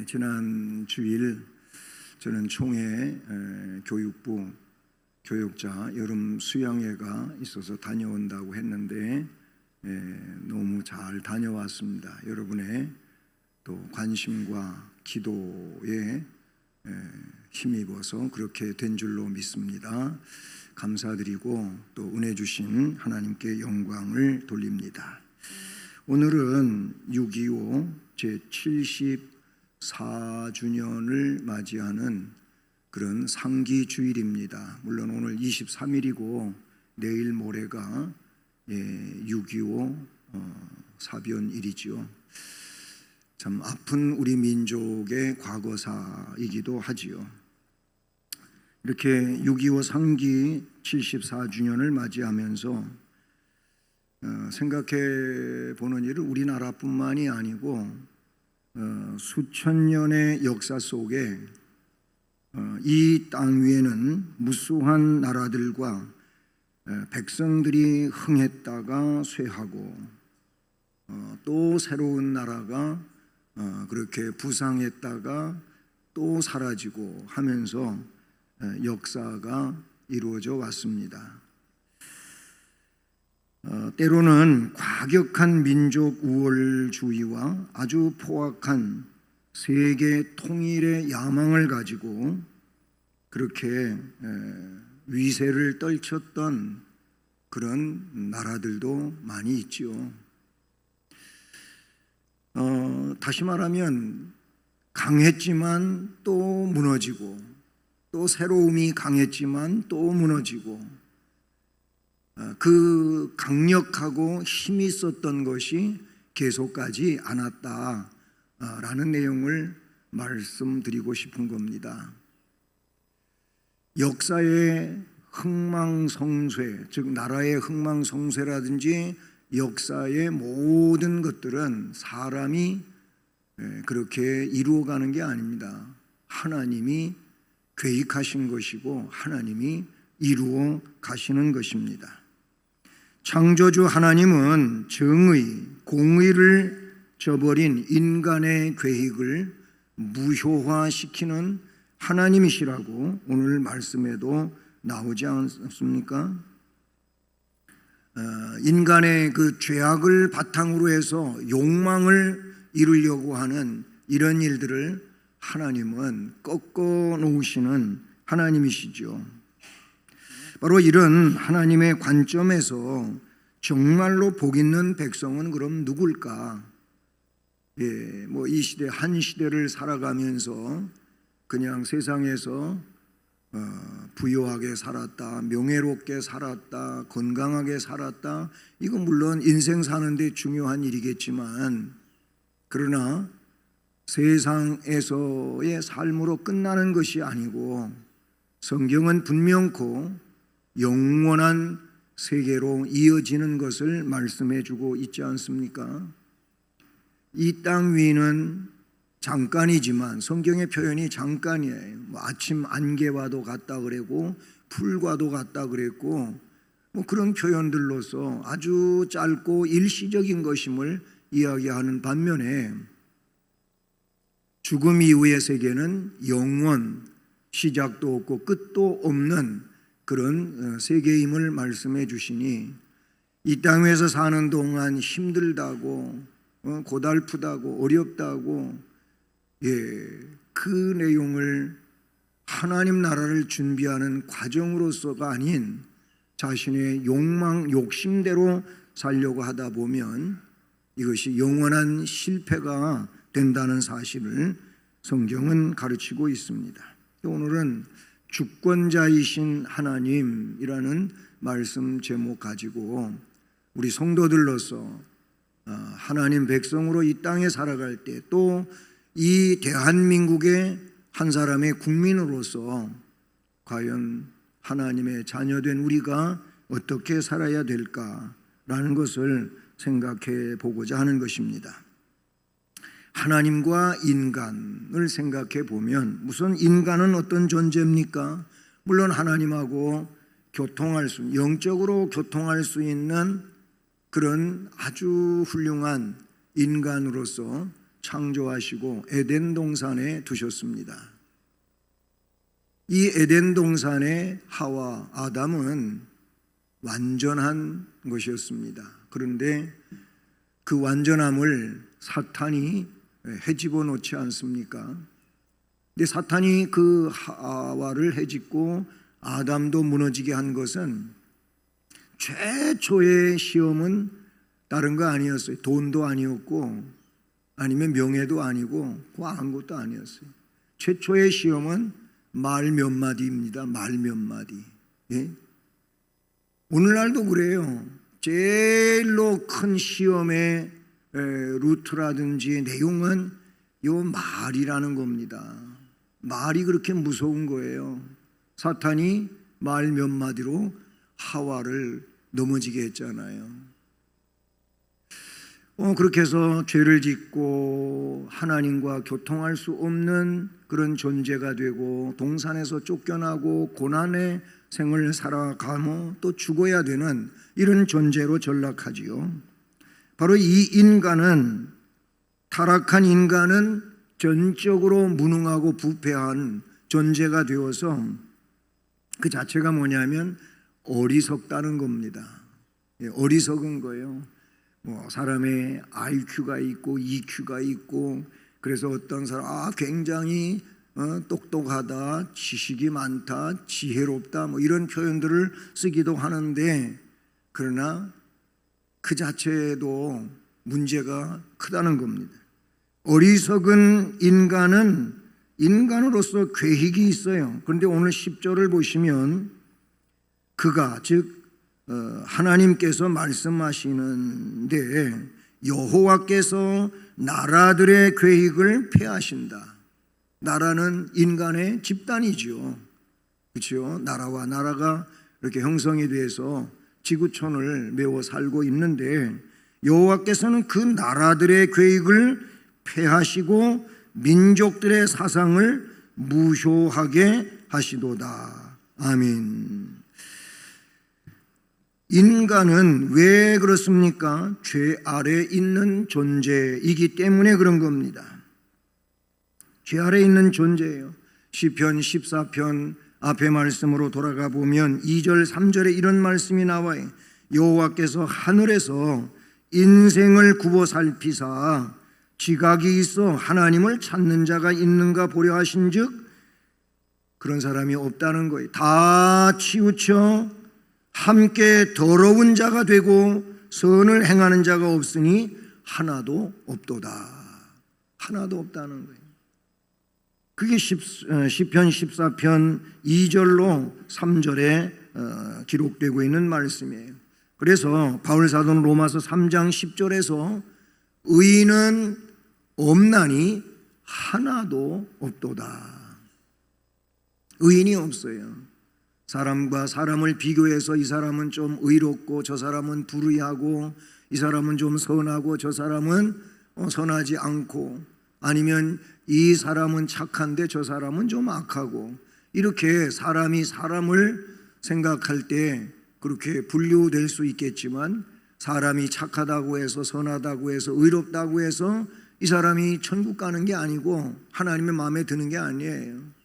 지난 주일 저는 총회 교육부 교육자 여름 수양회가 있어서 다녀온다고 했는데 너무 잘 다녀왔습니다. 여러분의 또 관심과 기도에 힘입어서 그렇게 된 줄로 믿습니다. 감사드리고 또 은혜 주신 하나님께 영광을 돌립니다. 오늘은 6.25 제74주년을 맞이하는 그런 상기주일입니다. 물론 오늘 23일이고 내일 모레가 6.25 사변일이지요. 참 아픈 우리 민족의 과거사이기도 하지요. 이렇게 6.25 상기 74주년을 맞이하면서 생각해 보는 일은 우리나라뿐만이 아니고 수천 년의 역사 속에 이 땅 위에는 무수한 나라들과 백성들이 흥했다가 쇠하고 또 새로운 나라가 그렇게 부상했다가 또 사라지고 하면서 역사가 이루어져 왔습니다. 때로는 과격한 민족 우월주의와 아주 포악한 세계 통일의 야망을 가지고 그렇게 위세를 떨쳤던 그런 나라들도 많이 있죠. 다시 말하면 강했지만 또 무너지고 또 새로움이 강했지만 또 무너지고 그 강력하고 힘이 있었던 것이 계속가지 않았다라는 내용을 말씀드리고 싶은 겁니다. 역사의 흥망성쇠, 즉 나라의 흥망성쇠라든지 역사의 모든 것들은 사람이 그렇게 이루어가는 게 아닙니다. 하나님이 계획하신 것이고 하나님이 이루어 가시는 것입니다. 창조주 하나님은 정의, 공의를 저버린 인간의 계획을 무효화시키는 하나님이시라고 오늘 말씀에도 나오지 않습니까? 인간의 그 죄악을 바탕으로 해서 욕망을 이루려고 하는 이런 일들을 하나님은 꺾어 놓으시는 하나님이시죠. 바로 이런 하나님의 관점에서 정말로 복 있는 백성은 그럼 누굴까? 이 시대 한 시대를 살아가면서 그냥 세상에서 부유하게 살았다, 명예롭게 살았다, 건강하게 살았다. 이건 물론 인생 사는데 중요한 일이겠지만 그러나 세상에서의 삶으로 끝나는 것이 아니고 성경은 분명코 영원한 세계로 이어지는 것을 말씀해 주고 있지 않습니까? 이 땅 위는 잠깐이지만 성경의 표현이 잠깐이에요. 아침 안개와도 같다 그랬고 풀과도 같다 그랬고 그런 표현들로서 아주 짧고 일시적인 것임을 이야기하는 반면에 죽음 이후의 세계는 영원, 시작도 없고 끝도 없는 그런 세계임을 말씀해 주시니 이 땅에서 사는 동안 힘들다고 고달프다고 어렵다고 그 내용을 하나님 나라를 준비하는 과정으로서가 아닌 자신의 욕망, 욕심대로 살려고 하다 보면 이것이 영원한 실패가 된다는 사실을 성경은 가르치고 있습니다. 오늘은 주권자이신 하나님이라는 말씀 제목 가지고 우리 성도들로서 하나님 백성으로 이 땅에 살아갈 때 또 이 대한민국의 한 사람의 국민으로서 과연 하나님의 자녀된 우리가 어떻게 살아야 될까라는 것을 생각해 보고자 하는 것입니다. 하나님과 인간을 생각해 보면 우선 인간은 어떤 존재입니까? 물론 하나님하고 영적으로 교통할 수 있는 그런 아주 훌륭한 인간으로서 창조하시고 에덴 동산에 두셨습니다. 이 에덴 동산의 하와 아담은 완전한 것이었습니다. 그런데 그 완전함을 사탄이 헤집어 놓지 않습니까? 근데 사탄이 그 하와를 헤집고 아담도 무너지게 한 것은 최초의 시험은 다른 거 아니었어요. 돈도 아니었고 아니면 명예도 아니고 아무것도 아니었어요. 최초의 시험은 말 몇 마디입니다. 말 몇 마디. 예? 오늘날도 그래요. 제일로 큰 시험의 루트라든지 내용은 요 말이라는 겁니다. 말이 그렇게 무서운 거예요. 사탄이 말 몇 마디로 하와를 넘어지게 했잖아요. 그렇게 해서 죄를 짓고 하나님과 교통할 수 없는 그런 존재가 되고 동산에서 쫓겨나고 고난의 생을 살아가며 또 죽어야 되는 이런 존재로 전락하지요. 바로 이 인간은, 타락한 인간은 전적으로 무능하고 부패한 존재가 되어서 그 자체가 뭐냐면 어리석다는 겁니다. 어리석은 거예요. 사람의 IQ가 있고 EQ가 있고, 그래서 어떤 사람 굉장히 똑똑하다, 지식이 많다, 지혜롭다 이런 표현들을 쓰기도 하는데, 그러나 그 자체에도 문제가 크다는 겁니다. 어리석은 인간은 인간으로서 계획이 있어요. 그런데 오늘 10절을 보시면 그가, 즉 하나님께서 말씀하시는데 여호와께서 나라들의 계획을 폐하신다. 나라는 인간의 집단이죠. 그렇죠? 나라와 나라가 이렇게 형성이 돼서 지구촌을 메워 살고 있는데, 여호와께서는 그 나라들의 계획을 폐하시고 민족들의 사상을 무효하게 하시도다. 아멘. 인간은 왜 그렇습니까? 죄 아래 있는 존재이기 때문에 그런 겁니다. 죄 아래 있는 존재예요. 시편 14편 앞에 말씀으로 돌아가 보면 2절 3절에 이런 말씀이 나와요. 여호와께서 하늘에서 인생을 굽어 살피사 지각이 있어 하나님을 찾는 자가 있는가 보려 하신즉, 그런 사람이 없다는 거예요. 다 치우쳐 함께 더러운 자가 되고 선을 행하는 자가 없으니 하나도 없도다. 하나도 없다는 거예요. 그게 시편 14편 2절로 3절에 기록되고 있는 말씀이에요. 그래서 바울 사도는 로마서 3장 10절에서 의인은 없나니 하나도 없도다. 의인이 없어요. 사람과 사람을 비교해서 이 사람은 좀 의롭고 저 사람은 불의하고, 이 사람은 좀 선하고 저 사람은 선하지 않고, 아니면 이 사람은 착한데 저 사람은 좀 악하고, 이렇게 사람이 사람을 생각할 때 그렇게 분류될 수 있겠지만, 사람이 착하다고 해서 선하다고 해서 의롭다고 해서 이 사람이 천국 가는 게 아니고 하나님의 마음에 드는 게 아니에요.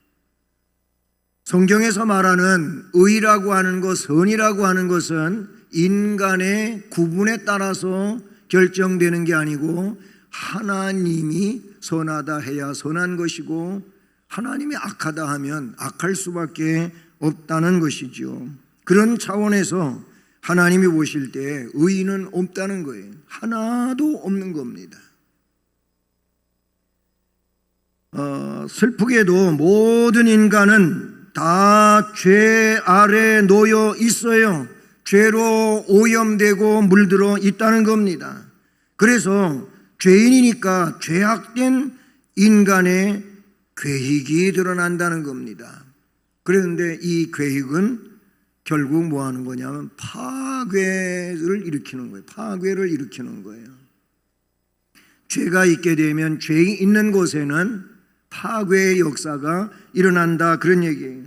성경에서 말하는 의라고 하는 것, 선이라고 하는 것은 인간의 구분에 따라서 결정되는 게 아니고, 하나님이 선하다 해야 선한 것이고 하나님이 악하다 하면 악할 수밖에 없다는 것이죠. 그런 차원에서 하나님이 보실 때 의인은 없다는 거예요. 하나도 없는 겁니다. 슬프게도 모든 인간은 다 죄 아래 놓여 있어요. 죄로 오염되고 물들어 있다는 겁니다. 그래서 죄인이니까 죄악된 인간의 계획이 드러난다는 겁니다. 그런데 이 계획은 결국 뭐 하는 거냐면 파괴를 일으키는 거예요. 파괴를 일으키는 거예요. 죄가 있게 되면 죄이 있는 곳에는 파괴의 역사가 일어난다, 그런 얘기예요.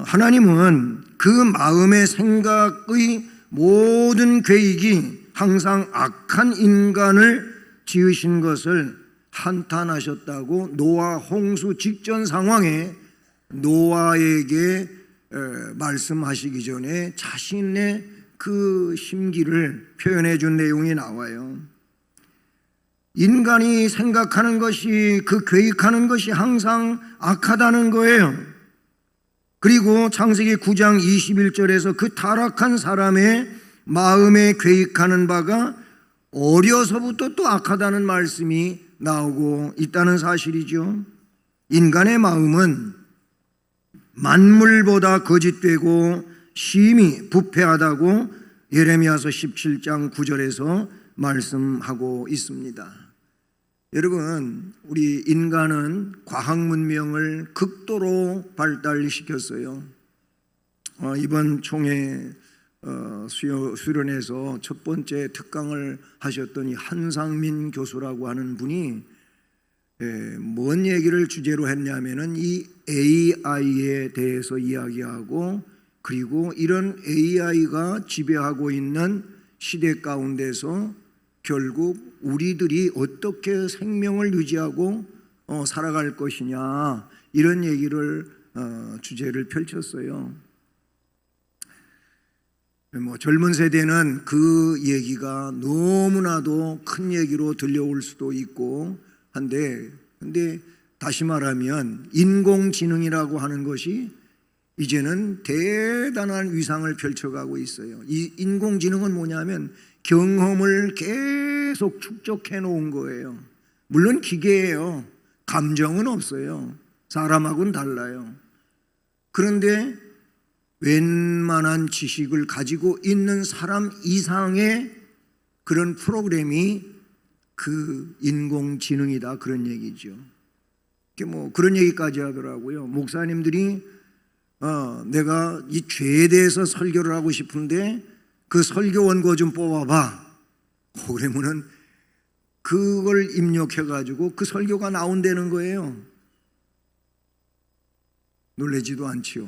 하나님은 그 마음의 생각의 모든 계획이 항상 악한 인간을 지으신 것을 한탄하셨다고 노아 홍수 직전 상황에 노아에게 말씀하시기 전에 자신의 그 심기를 표현해 준 내용이 나와요. 인간이 생각하는 것이, 그 계획하는 것이 항상 악하다는 거예요. 그리고 창세기 9장 21절에서 그 타락한 사람의 마음에 계획하는 바가 어려서부터 또 악하다는 말씀이 나오고 있다는 사실이죠. 인간의 마음은 만물보다 거짓되고 심히 부패하다고 예레미야서 17장 9절에서 말씀하고 있습니다. 여러분, 우리 인간은 과학 문명을 극도로 발달시켰어요. 이번 총회 수련회에서 첫 번째 특강을 하셨던 이 한상민 교수라고 하는 분이 뭔 얘기를 주제로 했냐면은 이 AI에 대해서 이야기하고, 그리고 이런 AI가 지배하고 있는 시대 가운데서 결국 우리들이 어떻게 생명을 유지하고 살아갈 것이냐, 이런 얘기를 주제를 펼쳤어요. 젊은 세대는 그 얘기가 너무나도 큰 얘기로 들려올 수도 있고 한데, 근데 다시 말하면 인공지능이라고 하는 것이 이제는 대단한 위상을 펼쳐가고 있어요. 이 인공지능은 뭐냐면 경험을 계속 축적해 놓은 거예요. 물론 기계예요. 감정은 없어요. 사람하고는 달라요. 그런데 웬만한 지식을 가지고 있는 사람 이상의 그런 프로그램이 그 인공지능이다, 그런 얘기죠. 그런 얘기까지 하더라고요. 목사님들이 내가 이 죄에 대해서 설교를 하고 싶은데 그 설교 원고 좀 뽑아봐. 그러면은 그걸 입력해가지고 그 설교가 나온다는 거예요. 놀라지도 않지요.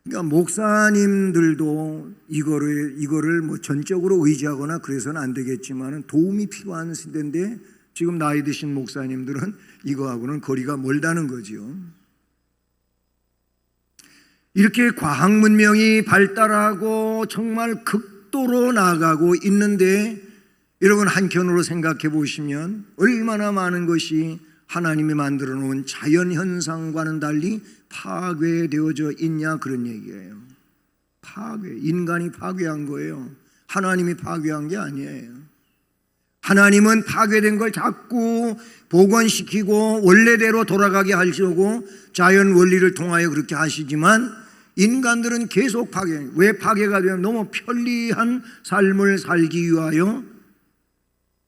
그러니까 목사님들도 이거를 뭐 전적으로 의지하거나 그래서는 안 되겠지만 도움이 필요한 시대인데, 지금 나이 드신 목사님들은 이거하고는 거리가 멀다는 거죠. 이렇게 과학 문명이 발달하고 정말 극도로 나아가고 있는데, 여러분 한켠으로 생각해 보시면 얼마나 많은 것이 하나님이 만들어 놓은 자연 현상과는 달리 파괴되어져 있냐, 그런 얘기예요. 인간이 파괴한 거예요. 하나님이 파괴한 게 아니에요. 하나님은 파괴된 걸 자꾸 복원시키고 원래대로 돌아가게 하시고 자연 원리를 통하여 그렇게 하시지만, 인간들은 계속 왜 파괴가 되면 너무 편리한 삶을 살기 위하여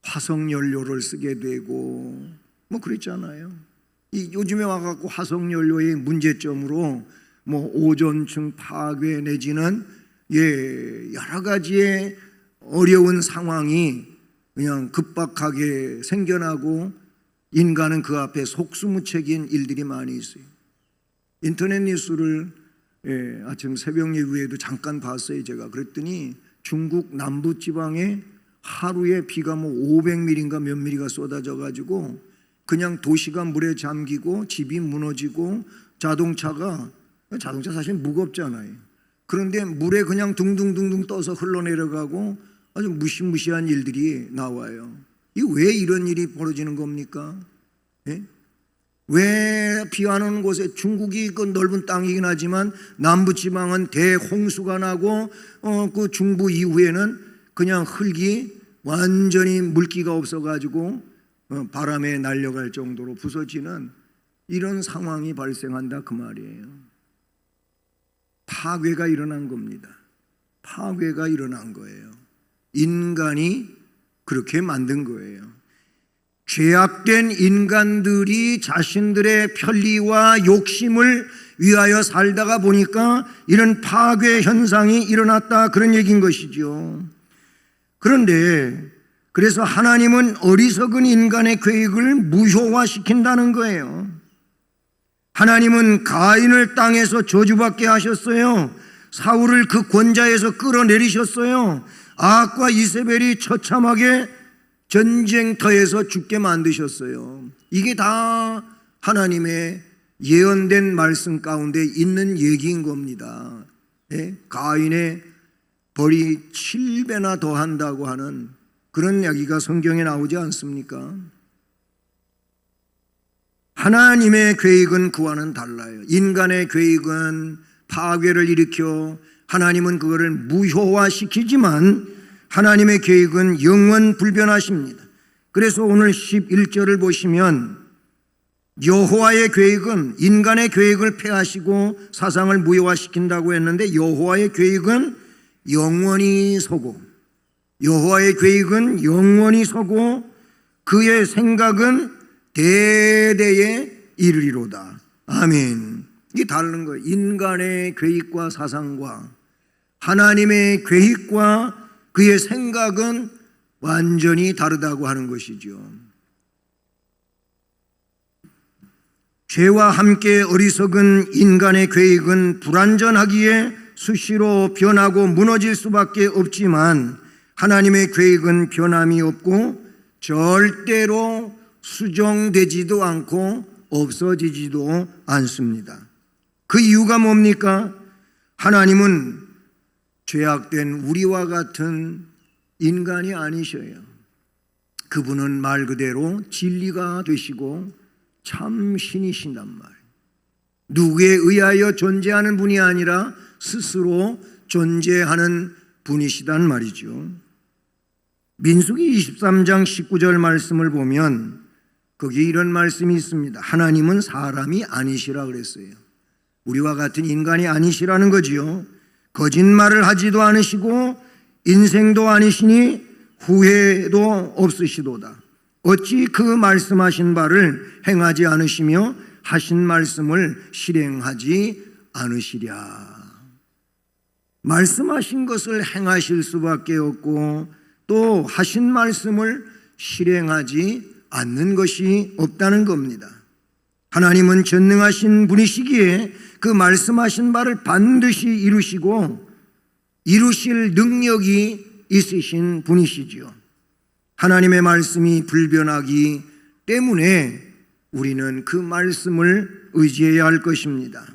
화석연료를 쓰게 되고 뭐 그랬잖아요. 요즘에 와갖고 화석연료의 문제점으로 뭐 오존층 파괴 내지는 여러 가지의 어려운 상황이 그냥 급박하게 생겨나고, 인간은 그 앞에 속수무책인 일들이 많이 있어요. 인터넷 뉴스를 아침 새벽 예후에도 잠깐 봤어요. 제가 그랬더니 중국 남부지방에 하루에 비가 뭐 500mm인가 몇 mm가 쏟아져 가지고 그냥 도시가 물에 잠기고 집이 무너지고 자동차 사실 무겁잖아요. 그런데 물에 그냥 둥둥둥둥 떠서 흘러내려가고 아주 무시무시한 일들이 나와요. 왜 이런 일이 벌어지는 겁니까? 왜 비 안 오는 곳에, 중국이 그 넓은 땅이긴 하지만 남부지방은 대홍수가 나고 그 중부 이후에는 그냥 흙이 완전히 물기가 없어가지고 바람에 날려갈 정도로 부서지는 이런 상황이 발생한다, 그 말이에요. 파괴가 일어난 겁니다. 파괴가 일어난 거예요. 인간이 그렇게 만든 거예요. 죄악된 인간들이 자신들의 편리와 욕심을 위하여 살다가 보니까 이런 파괴 현상이 일어났다, 그런 얘기인 것이죠. 그런데 그래서 하나님은 어리석은 인간의 계획을 무효화시킨다는 거예요. 하나님은 가인을 땅에서 저주받게 하셨어요. 사울을 그 권좌에서 끌어내리셨어요. 아합과 이세벨이 처참하게 전쟁터에서 죽게 만드셨어요. 이게 다 하나님의 예언된 말씀 가운데 있는 얘기인 겁니다. 예? 가인의 벌이 7배나 더한다고 하는 그런 이야기가 성경에 나오지 않습니까? 하나님의 계획은 그와는 달라요. 인간의 계획은 파괴를 일으켜 하나님은 그거를 무효화시키지만 하나님의 계획은 영원 불변하십니다. 그래서 오늘 11절을 보시면 여호와의 계획은 인간의 계획을 폐하시고 사상을 무효화시킨다고 했는데 여호와의 계획은 영원히 서고 여호와의 계획은 영원히 서고 그의 생각은 대대에 이르리로다. 아멘. 이게 다른 거예요. 인간의 계획과 사상과 하나님의 계획과 그의 생각은 완전히 다르다고 하는 것이죠. 죄와 함께 어리석은 인간의 계획은 불완전하기에 수시로 변하고 무너질 수밖에 없지만 하나님의 계획은 변함이 없고 절대로 수정되지도 않고 없어지지도 않습니다. 그 이유가 뭡니까? 하나님은 죄악된 우리와 같은 인간이 아니셔요. 그분은 말 그대로 진리가 되시고 참 신이신단 말이에요. 누구에 의하여 존재하는 분이 아니라 스스로 존재하는 분이시단 말이죠. 민수기 23장 19절 말씀을 보면 거기 이런 말씀이 있습니다. 하나님은 사람이 아니시라 그랬어요. 우리와 같은 인간이 아니시라는 거지요. 거짓말을 하지도 않으시고 인생도 아니시니 후회도 없으시도다. 어찌 그 말씀하신 바를 행하지 않으시며 하신 말씀을 실행하지 않으시랴. 말씀하신 것을 행하실 수밖에 없고 또 하신 말씀을 실행하지 않는 것이 없다는 겁니다. 하나님은 전능하신 분이시기에 그 말씀하신 바를 반드시 이루시고 이루실 능력이 있으신 분이시죠. 하나님의 말씀이 불변하기 때문에 우리는 그 말씀을 의지해야 할 것입니다.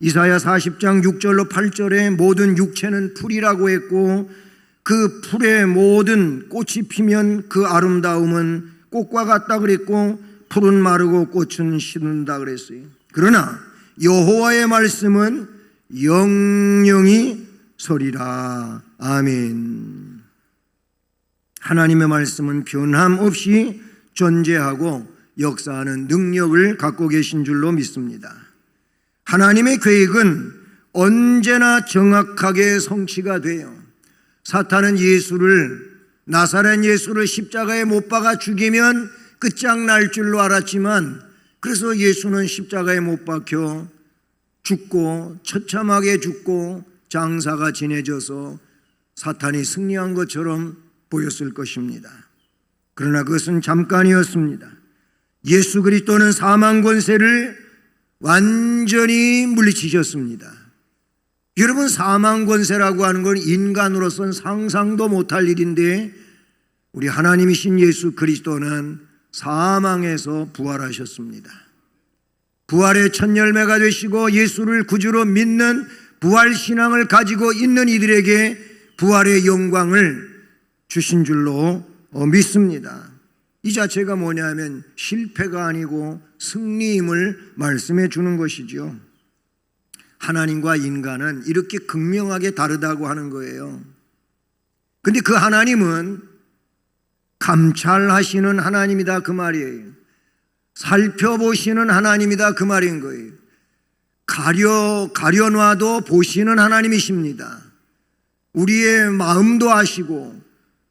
이사야 40장 6절로 8절에 모든 육체는 풀이라고 했고 그 풀의 모든 꽃이 피면 그 아름다움은 꽃과 같다 그랬고 풀은 마르고 꽃은 시든다 그랬어요. 그러나 여호와의 말씀은 영영이 서리라. 아멘. 하나님의 말씀은 변함없이 존재하고 역사하는 능력을 갖고 계신 줄로 믿습니다. 하나님의 계획은 언제나 정확하게 성취가 돼요. 사탄은 나사렛 예수를 십자가에 못 박아 죽이면 끝장날 줄로 알았지만 그래서 예수는 십자가에 못 박혀 죽고 처참하게 죽고 장사가 지내져서 사탄이 승리한 것처럼 보였을 것입니다. 그러나 그것은 잠깐이었습니다. 예수 그리스도는 사망 권세를 완전히 물리치셨습니다. 여러분, 사망 권세라고 하는 건 인간으로서는 상상도 못할 일인데 우리 하나님이신 예수 그리스도는 사망에서 부활하셨습니다. 부활의 첫 열매가 되시고 예수를 구주로 믿는 부활신앙을 가지고 있는 이들에게 부활의 영광을 주신 줄로 믿습니다. 이 자체가 뭐냐면 실패가 아니고 승리임을 말씀해 주는 것이죠. 하나님과 인간은 이렇게 극명하게 다르다고 하는 거예요. 근데 그 하나님은 감찰하시는 하나님이다 그 말이에요. 살펴보시는 하나님이다 그 말인 거예요. 가려놔도 보시는 하나님이십니다. 우리의 마음도 아시고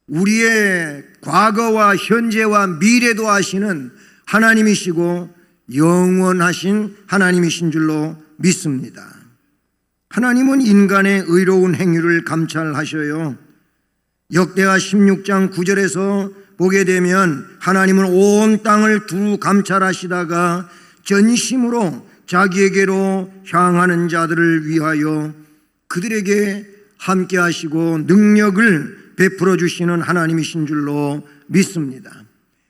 우리의 과거와 현재와 미래도 아시는 하나님이시고 영원하신 하나님이신 줄로 믿습니다. 하나님은 인간의 의로운 행위를 감찰하셔요. 역대하 16장 9절에서 보게 되면 하나님은 온 땅을 두루 감찰하시다가 전심으로 자기에게로 향하는 자들을 위하여 그들에게 함께 하시고 능력을 베풀어 주시는 하나님이신 줄로 믿습니다.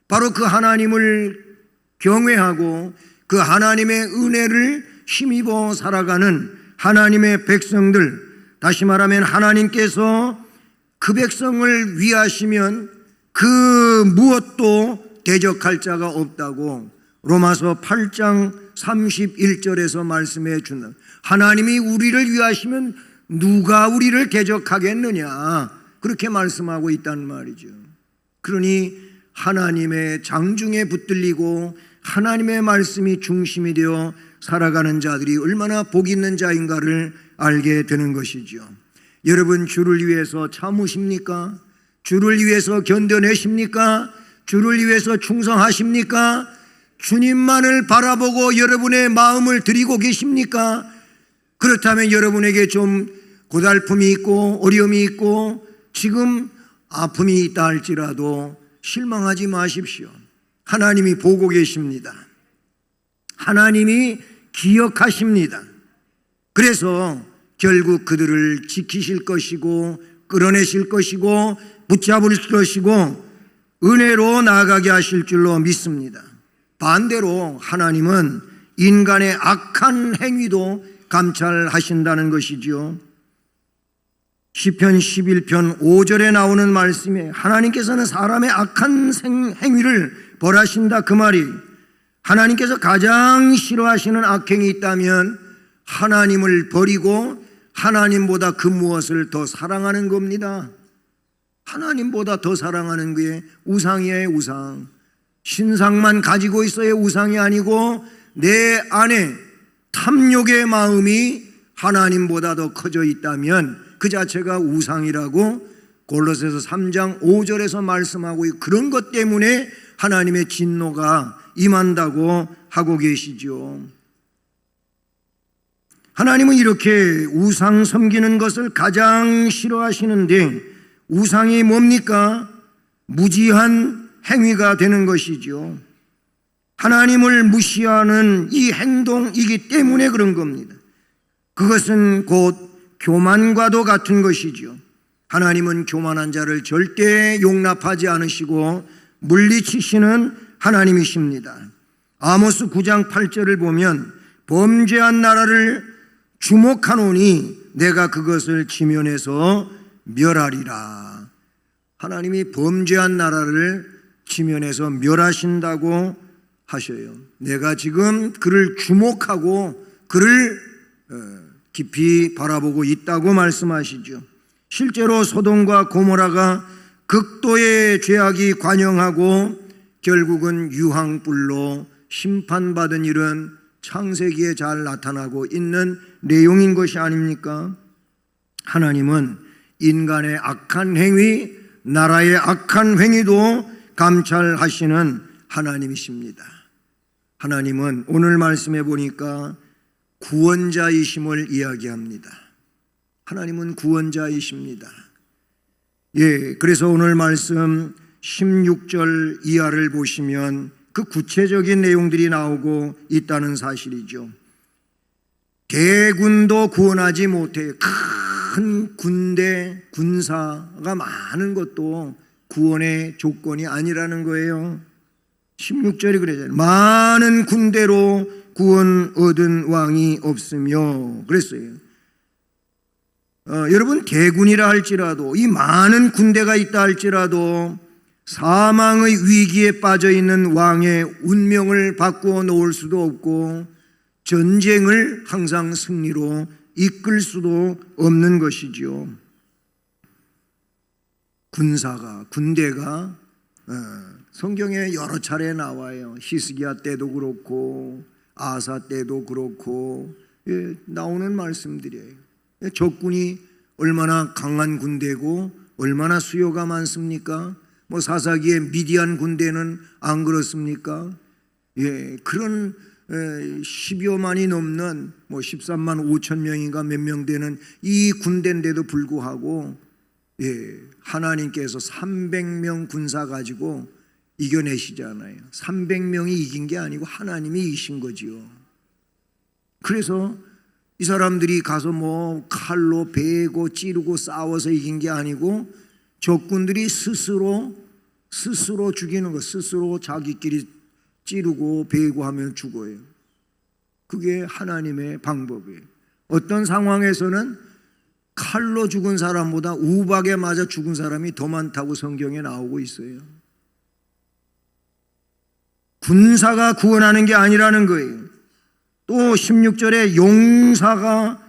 바로 그 하나님을 경외하고 그 하나님의 은혜를 힘입어 살아가는 하나님의 백성들, 다시 말하면 하나님께서 그 백성을 위하시면 그 무엇도 대적할 자가 없다고 로마서 8장 31절에서 말씀해 주는, 하나님이 우리를 위하시면 누가 우리를 대적하겠느냐, 그렇게 말씀하고 있단 말이죠. 그러니 하나님의 장중에 붙들리고 하나님의 말씀이 중심이 되어 살아가는 자들이 얼마나 복 있는 자인가를 알게 되는 것이죠. 여러분, 주를 위해서 참으십니까? 주를 위해서 견뎌내십니까? 주를 위해서 충성하십니까? 주님만을 바라보고 여러분의 마음을 드리고 계십니까? 그렇다면 여러분에게 좀 고달픔이 있고 어려움이 있고 지금 아픔이 있다 할지라도 실망하지 마십시오. 하나님이 보고 계십니다. 하나님이 기억하십니다. 그래서 결국 그들을 지키실 것이고 끌어내실 것이고 붙잡을 것이고 은혜로 나아가게 하실 줄로 믿습니다. 반대로 하나님은 인간의 악한 행위도 감찰하신다는 것이죠. 시편 11편 5절에 나오는 말씀에 하나님께서는 사람의 악한 행위를 벌하신다, 그 말이 하나님께서 가장 싫어하시는 악행이 있다면 하나님을 버리고 하나님보다 그 무엇을 더 사랑하는 겁니다. 하나님보다 더 사랑하는 게 우상이에요. 우상. 신상만 가지고 있어야 우상이 아니고 내 안에 탐욕의 마음이 하나님보다 더 커져 있다면 그 자체가 우상이라고 골로새서 3장 5절에서 말씀하고, 그런 것 때문에 하나님의 진노가 임한다고 하고 계시죠. 하나님은 이렇게 우상 섬기는 것을 가장 싫어하시는데, 우상이 뭡니까? 무지한 행위가 되는 것이죠. 하나님을 무시하는 이 행동이기 때문에 그런 겁니다. 그것은 곧 교만과도 같은 것이죠. 하나님은 교만한 자를 절대 용납하지 않으시고 물리치시는 하나님이십니다. 아모스 9장 8절을 보면 범죄한 나라를 주목하노니 내가 그것을 지면에서 멸하리라. 하나님이 범죄한 나라를 지면에서 멸하신다고 하셔요. 내가 지금 그를 주목하고 그를 깊이 바라보고 있다고 말씀하시죠. 실제로 소돔과 고모라가 극도의 죄악이 관영하고 결국은 유황불로 심판받은 일은 창세기에 잘 나타나고 있는 내용인 것이 아닙니까? 하나님은 인간의 악한 행위, 나라의 악한 행위도 감찰하시는 하나님이십니다. 하나님은 오늘 말씀해 보니까 구원자이심을 이야기합니다. 하나님은 구원자이십니다. 그래서 오늘 말씀 16절 이하를 보시면 그 구체적인 내용들이 나오고 있다는 사실이죠. 대군도 구원하지 못해요. 큰 군대, 군사가 많은 것도 구원의 조건이 아니라는 거예요. 16절이 그러잖아요. 많은 군대로 구원 얻은 왕이 없으며 그랬어요. 여러분, 대군이라 할지라도, 이 많은 군대가 있다 할지라도 사망의 위기에 빠져 있는 왕의 운명을 바꾸어 놓을 수도 없고 전쟁을 항상 승리로 이끌 수도 없는 것이지요. 군대가 성경에 여러 차례 나와요. 히스기야 때도 그렇고 아사 때도 그렇고 나오는 말씀들이에요. 적군이 얼마나 강한 군대고 얼마나 수요가 많습니까? 사사기의 미디안 군대는 안 그렇습니까? 그런 10여만이 넘는 13만 5천 명인가 몇 명 되는 이 군대인데도 불구하고 하나님께서 300명 군사 가지고 이겨내시잖아요. 300명이 이긴 게 아니고 하나님이 이긴 거지요. 그래서 이 사람들이 가서 칼로 베고 찌르고 싸워서 이긴 게 아니고 적군들이 스스로 죽이는 거, 스스로 자기끼리 찌르고 배구하면 죽어요. 그게 하나님의 방법이에요. 어떤 상황에서는 칼로 죽은 사람보다 우박에 맞아 죽은 사람이 더 많다고 성경에 나오고 있어요. 군사가 구원하는 게 아니라는 거예요. 또 16절에 용사가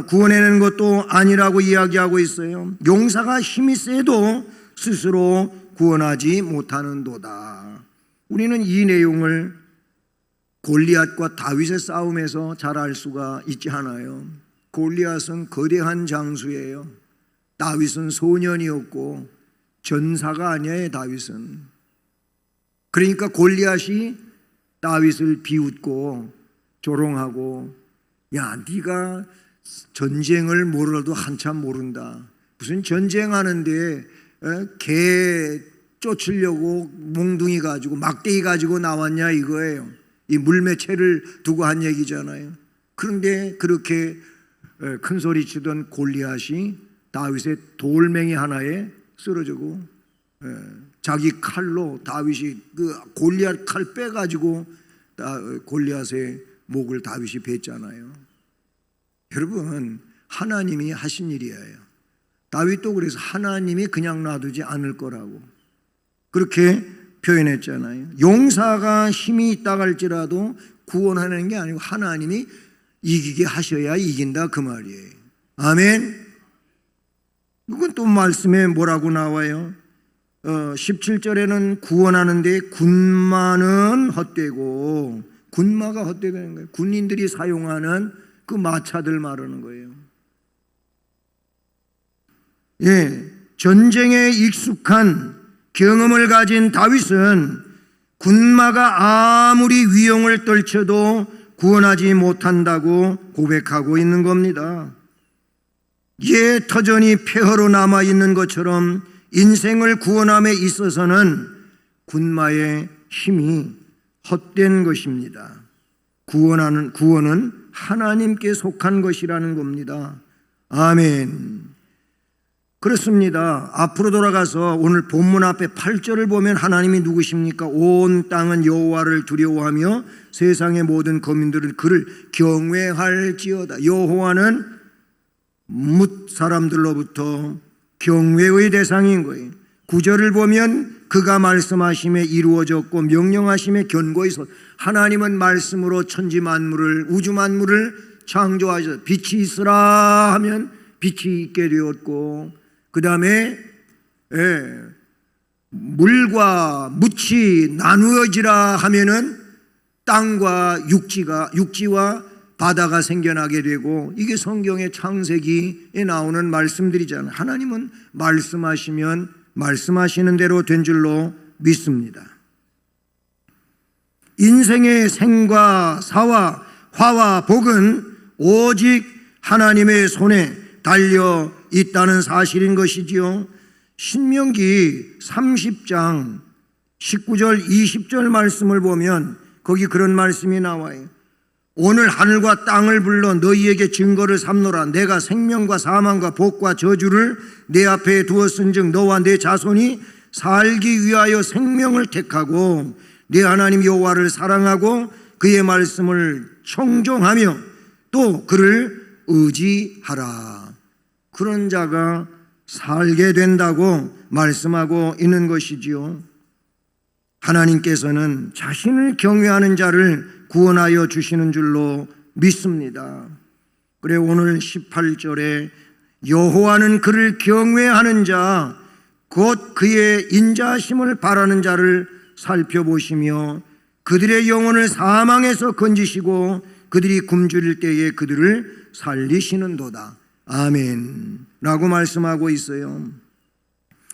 구원해내는 것도 아니라고 이야기하고 있어요. 용사가 힘이 세도 스스로 구원하지 못하는도다. 우리는 이 내용을 골리앗과 다윗의 싸움에서 잘 알 수가 있지 않아요. 골리앗은 거대한 장수예요. 다윗은 소년이었고 전사가 아니에요. 다윗은. 그러니까 골리앗이 다윗을 비웃고 조롱하고, 야, 네가 전쟁을 모르라도 한참 모른다. 무슨 전쟁하는데 개 쫓으려고 몽둥이 가지고 막대기 가지고 나왔냐 이거예요. 이 물매채를 두고 한 얘기잖아요. 그런데 그렇게 큰 소리 치던 골리앗이 다윗의 돌멩이 하나에 쓰러지고 자기 칼로 다윗이 그 골리앗 칼 빼가지고 골리앗의 목을 다윗이 뱉잖아요. 여러분, 하나님이 하신 일이에요. 다윗도 그래서 하나님이 그냥 놔두지 않을 거라고 그렇게 표현했잖아요. 용사가 힘이 있다 할지라도 구원하는 게 아니고 하나님이 이기게 하셔야 이긴다 그 말이에요. 아멘. 이건 또 말씀에 뭐라고 나와요? 17절에는 구원하는데 군마는 헛되고, 군마가 헛되다는 거예요. 군인들이 사용하는 그 마차들 말하는 거예요. 예, 전쟁에 익숙한 경험을 가진 다윗은 군마가 아무리 위용을 떨쳐도 구원하지 못한다고 고백하고 있는 겁니다. 예, 터전이 폐허로 남아있는 것처럼 인생을 구원함에 있어서는 군마의 힘이 헛된 것입니다. 구원은 하나님께 속한 것이라는 겁니다. 아멘. 그렇습니다. 앞으로 돌아가서 오늘 본문 앞에 8절을 보면 하나님이 누구십니까? 온 땅은 여호와를 두려워하며 세상의 모든 거민들은 그를 경외할지어다. 여호와는 뭇 사람들로부터 경외의 대상인 거예요. 9절을 보면 그가 말씀하심에 이루어졌고 명령하심에 견고히 섰. 하나님은 말씀으로 천지 만물을, 우주 만물을 창조하셔서 빛이 있으라 하면 빛이 있게 되었고, 그 다음에 물과 묻이 나누어지라 하면은 땅과 육지와 바다가 생겨나게 되고, 이게 성경의 창세기에 나오는 말씀들이잖아요. 하나님은 말씀하시면 말씀하시는 대로 된 줄로 믿습니다. 인생의 생과 사와 화와 복은 오직 하나님의 손에 달려 있다는 사실인 것이지요. 신명기 30장 19절 20절 말씀을 보면 거기 그런 말씀이 나와요. 오늘 하늘과 땅을 불러 너희에게 증거를 삼노라. 내가 생명과 사망과 복과 저주를 내 앞에 두었은즉 너와 내 자손이 살기 위하여 생명을 택하고 내 하나님 여호와를 사랑하고 그의 말씀을 청종하며 또 그를 의지하라. 그런 자가 살게 된다고 말씀하고 있는 것이지요. 하나님께서는 자신을 경외하는 자를 구원하여 주시는 줄로 믿습니다. 그래 오늘 18절에 여호와는 그를 경외하는 자 곧 그의 인자하심을 바라는 자를 살펴보시며 그들의 영혼을 사망에서 건지시고 그들이 굶주릴 때에 그들을 살리시는도다. 아멘 라고 말씀하고 있어요.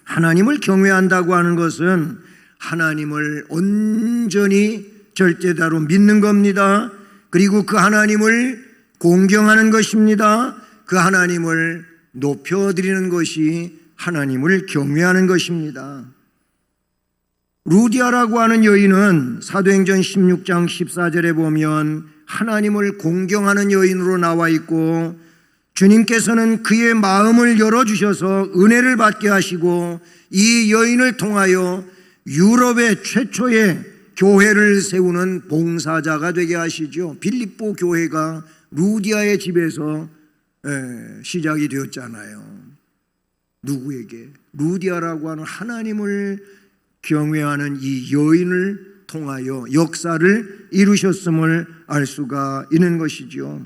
하나님을 경외한다고 하는 것은 하나님을 온전히 절대다로 믿는 겁니다. 그리고 그 하나님을 공경하는 것입니다. 그 하나님을 높여드리는 것이 하나님을 경외하는 것입니다. 루디아라고 하는 여인은 사도행전 16장 14절에 보면 하나님을 공경하는 여인으로 나와 있고 주님께서는 그의 마음을 열어주셔서 은혜를 받게 하시고 이 여인을 통하여 유럽의 최초의 교회를 세우는 봉사자가 되게 하시죠. 빌립보 교회가 루디아의 집에서 시작이 되었잖아요. 누구에게? 루디아라고 하는 하나님을 경외하는 이 여인을 통하여 역사를 이루셨음을 알 수가 있는 것이죠.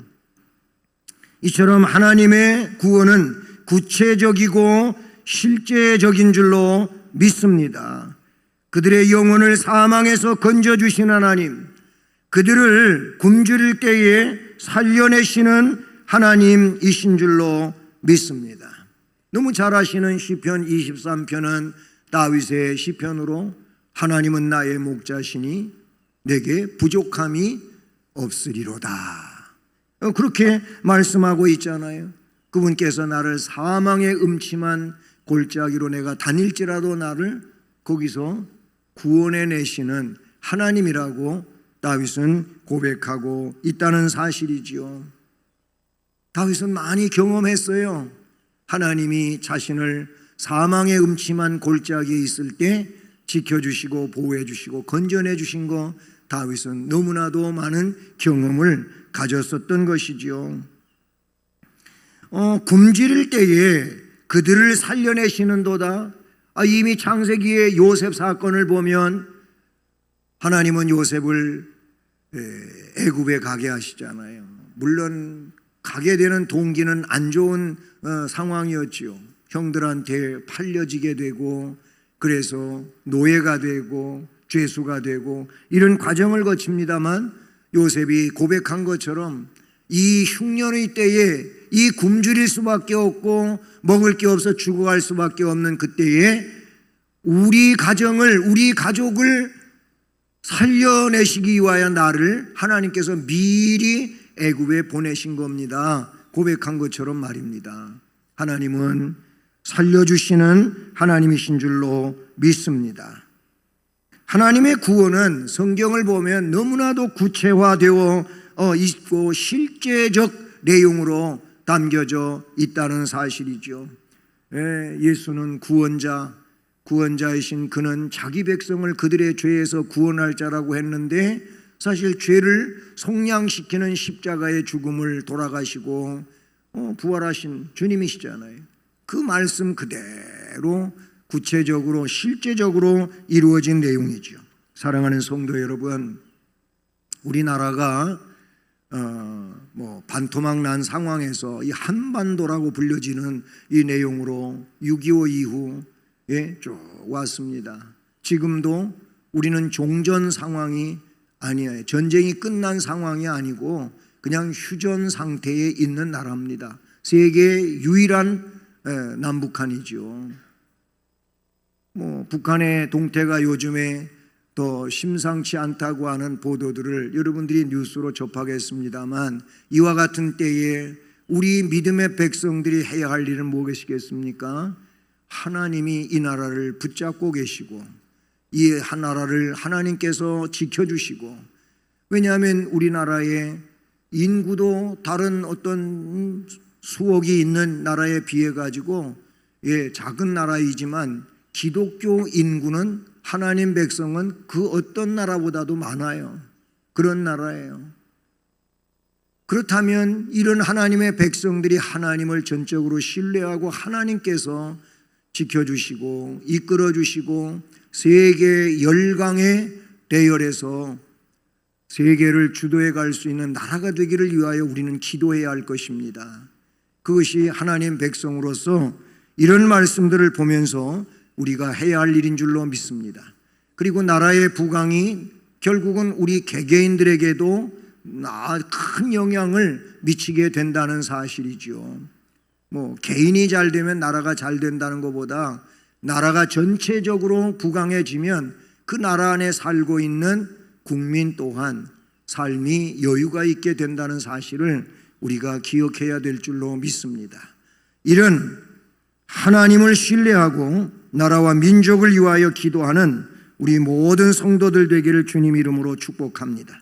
이처럼 하나님의 구원은 구체적이고 실제적인 줄로 믿습니다. 그들의 영혼을 사망에서 건져주신 하나님, 그들을 굶주릴 때에 살려내시는 하나님이신 줄로 믿습니다. 너무 잘 아시는 시편 23편은 다윗의 시편으로 하나님은 나의 목자시니 내게 부족함이 없으리로다, 그렇게 말씀하고 있잖아요. 그분께서 나를 사망의 음침한 골짜기로 내가 다닐지라도 나를 거기서 구원해 내시는 하나님이라고 다윗은 고백하고 있다는 사실이지요. 다윗은 많이 경험했어요. 하나님이 자신을 사망의 음침한 골짜기에 있을 때 지켜주시고 보호해 주시고 건져내 주신 거 다윗은 너무나도 많은 경험을 가졌었던 것이지요. 굶주릴 때에 그들을 살려내시는도다. 이미 창세기의 요셉 사건을 보면 하나님은 요셉을 애굽에 가게 하시잖아요. 물론 가게 되는 동기는 안 좋은 상황이었지요. 형들한테 팔려지게 되고 그래서 노예가 되고 죄수가 되고 이런 과정을 거칩니다만 요셉이 고백한 것처럼 이 흉년의 때에 이 굶주릴 수밖에 없고 먹을 게 없어 죽어갈 수밖에 없는 그때에 우리 가정을, 우리 가족을 살려내시기 위하여 나를 하나님께서 미리 애굽에 보내신 겁니다. 고백한 것처럼 말입니다. 하나님은 살려주시는 하나님이신 줄로 믿습니다. 하나님의 구원은 성경을 보면 너무나도 구체화되어 있고 실제적 내용으로 담겨져 있다는 사실이죠. 예수는 구원자이신 그는 자기 백성을 그들의 죄에서 구원할 자라고 했는데 사실 죄를 속량시키는 십자가의 죽음을 돌아가시고 부활하신 주님이시잖아요. 그 말씀 그대로 구체적으로 실제적으로 이루어진 내용이죠. 사랑하는 성도 여러분, 우리나라가 반토막 난 상황에서 이 한반도라고 불려지는 이 내용으로 6.25 이후에 쭉 왔습니다. 지금도 우리는 종전 상황이 아니에요. 전쟁이 끝난 상황이 아니고 그냥 휴전 상태에 있는 나라입니다. 세계의 유일한 남북한이죠. 북한의 동태가 요즘에 더 심상치 않다고 하는 보도들을 여러분들이 뉴스로 접하겠습니다만 이와 같은 때에 우리 믿음의 백성들이 해야 할 일은 무엇이겠습니까? 하나님이 이 나라를 붙잡고 계시고 이 나라를 하나님께서 지켜주시고, 왜냐하면 우리나라의 인구도 다른 어떤 수억이 있는 나라에 비해 가지고 작은 나라이지만 기독교 인구는 하나님 백성은 그 어떤 나라보다도 많아요. 그런 나라예요. 그렇다면 이런 하나님의 백성들이 하나님을 전적으로 신뢰하고 하나님께서 지켜주시고 이끌어주시고 세계 열강의 대열에서 세계를 주도해 갈 수 있는 나라가 되기를 위하여 우리는 기도해야 할 것입니다. 그것이 하나님 백성으로서 이런 말씀들을 보면서 우리가 해야 할 일인 줄로 믿습니다. 그리고 나라의 부강이 결국은 우리 개개인들에게도 큰 영향을 미치게 된다는 사실이죠. 개인이 잘 되면 나라가 잘 된다는 것보다 나라가 전체적으로 부강해지면 그 나라 안에 살고 있는 국민 또한 삶이 여유가 있게 된다는 사실을 우리가 기억해야 될 줄로 믿습니다. 이런 하나님을 신뢰하고 나라와 민족을 위하여 기도하는 우리 모든 성도들 되기를 주님 이름으로 축복합니다.